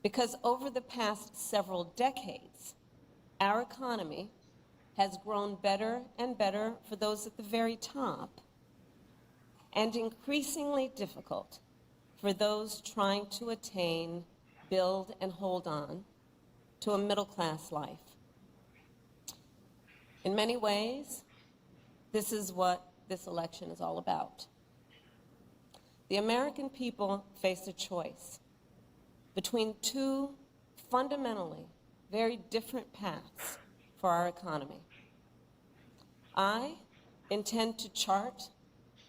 Because over the past several decades, our economy has grown better and better for those at the very top, and increasingly difficult for those trying to attain, build, and hold on to a middle-class life. In many ways, this is what this election is all about. The American people face a choice between two fundamentally very different paths for our economy. I intend to chart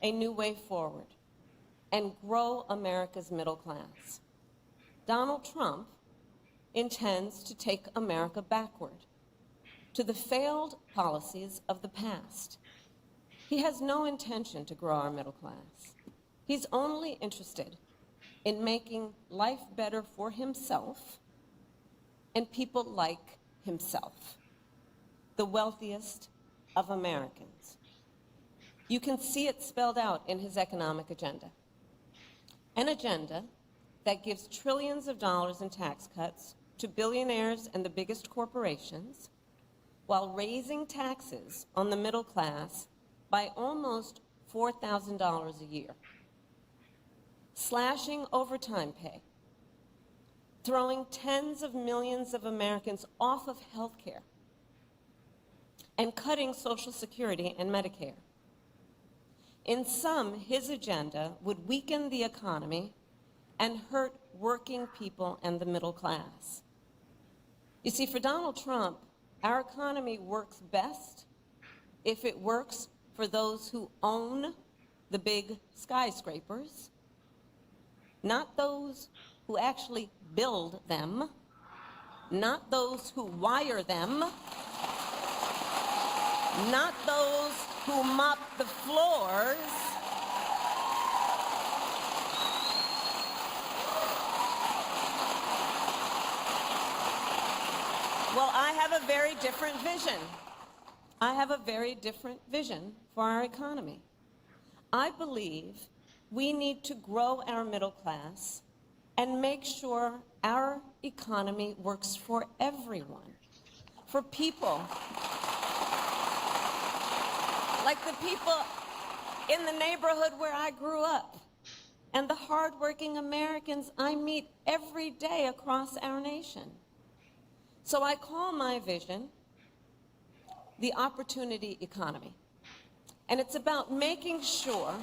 a new way forward and grow America's middle class. Donald Trump intends to take America backward to the failed policies of the past. He has no intention to grow our middle class. He's only interested in making life better for himself and people like himself, the wealthiest of Americans. You can see it spelled out in his economic agenda. An agenda that gives trillions of dollars in tax cuts to billionaires and the biggest corporations, while raising taxes on the middle class by almost $4,000 a year, slashing overtime pay, throwing tens of millions of Americans off of health care, and cutting Social Security and Medicare. In sum, his agenda would weaken the economy and hurt working people and the middle class. You see, for Donald Trump, our economy works best if it works for those who own the big skyscrapers, not those who actually build them, not those who wire them, not those who mop the floors, well, I have a very different vision. I have a very different vision for our economy. I believe we need to grow our middle class and make sure our economy works for everyone, for people like the people in the neighborhood where I grew up and the hardworking Americans I meet every day across our nation. So I call my vision the opportunity economy. And it's about making sure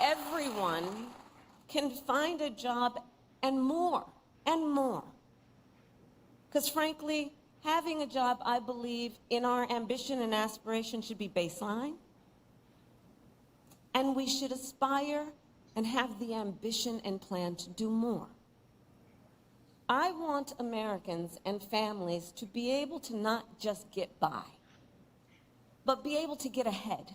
everyone can find a job and more, and more. Because frankly, having a job, I believe, in our ambition and aspiration should be baseline. And we should aspire and have the ambition and plan to do more. I want Americans and families to be able to not just get by, but be able to get ahead.